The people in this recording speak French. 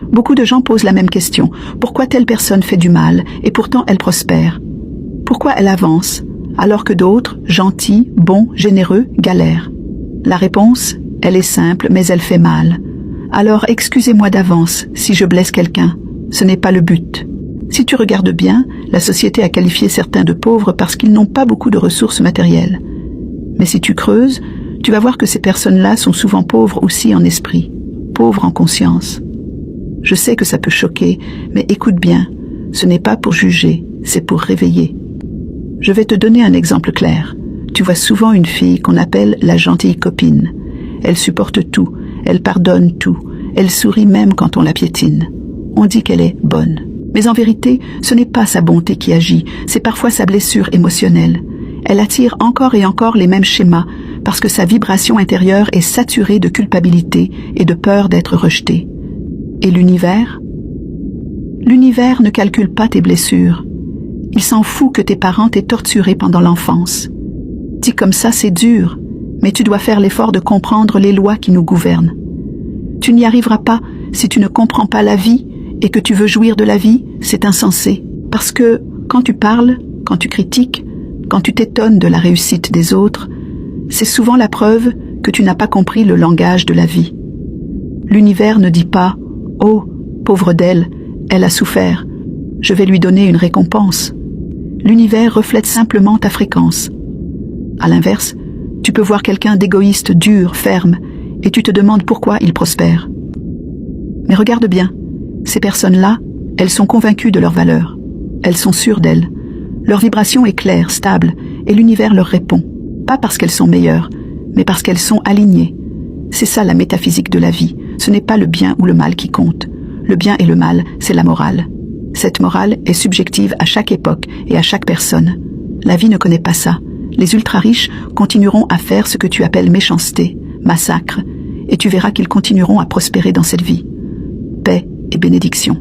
Beaucoup de gens posent la même question. Pourquoi telle personne fait du mal et pourtant elle prospère? Pourquoi elle avance alors que d'autres, gentils, bons, généreux, galèrent? La réponse, elle est simple mais elle fait mal. Alors excusez-moi d'avance si je blesse quelqu'un. Ce n'est pas le but. Si tu regardes bien, la société a qualifié certains de pauvres parce qu'ils n'ont pas beaucoup de ressources matérielles. Mais si tu creuses, tu vas voir que ces personnes-là sont souvent pauvres aussi en esprit, pauvres en conscience. Je sais que ça peut choquer, mais écoute bien, ce n'est pas pour juger, c'est pour réveiller. Je vais te donner un exemple clair. Tu vois souvent une fille qu'on appelle la gentille copine. Elle supporte tout, elle pardonne tout, elle sourit même quand on la piétine. On dit qu'elle est bonne. Mais en vérité, ce n'est pas sa bonté qui agit, c'est parfois sa blessure émotionnelle. Elle attire encore et encore les mêmes schémas parce que sa vibration intérieure est saturée de culpabilité et de peur d'être rejetée. Et l'univers? L'univers ne calcule pas tes blessures. Il s'en fout que tes parents t'aient torturé pendant l'enfance. Dit comme ça, c'est dur, mais tu dois faire l'effort de comprendre les lois qui nous gouvernent. Tu n'y arriveras pas si tu ne comprends pas la vie et que tu veux jouir de la vie, c'est insensé. Parce que quand tu parles, quand tu critiques, quand tu t'étonnes de la réussite des autres, c'est souvent la preuve que tu n'as pas compris le langage de la vie. L'univers ne dit pas « Oh, pauvre d'elle, elle a souffert, je vais lui donner une récompense ». L'univers reflète simplement ta fréquence. À l'inverse, tu peux voir quelqu'un d'égoïste, dur, ferme, et tu te demandes pourquoi il prospère. Mais regarde bien, ces personnes-là, elles sont convaincues de leur valeur. Elles sont sûres d'elles. Leur vibration est claire, stable, et l'univers leur répond. Pas parce qu'elles sont meilleures, mais parce qu'elles sont alignées. C'est ça la métaphysique de la vie. Ce n'est pas le bien ou le mal qui compte. Le bien et le mal, c'est la morale. Cette morale est subjective à chaque époque et à chaque personne. La vie ne connaît pas ça. Les ultra-riches continueront à faire ce que tu appelles méchanceté, massacre, et tu verras qu'ils continueront à prospérer dans cette vie. Paix et bénédiction.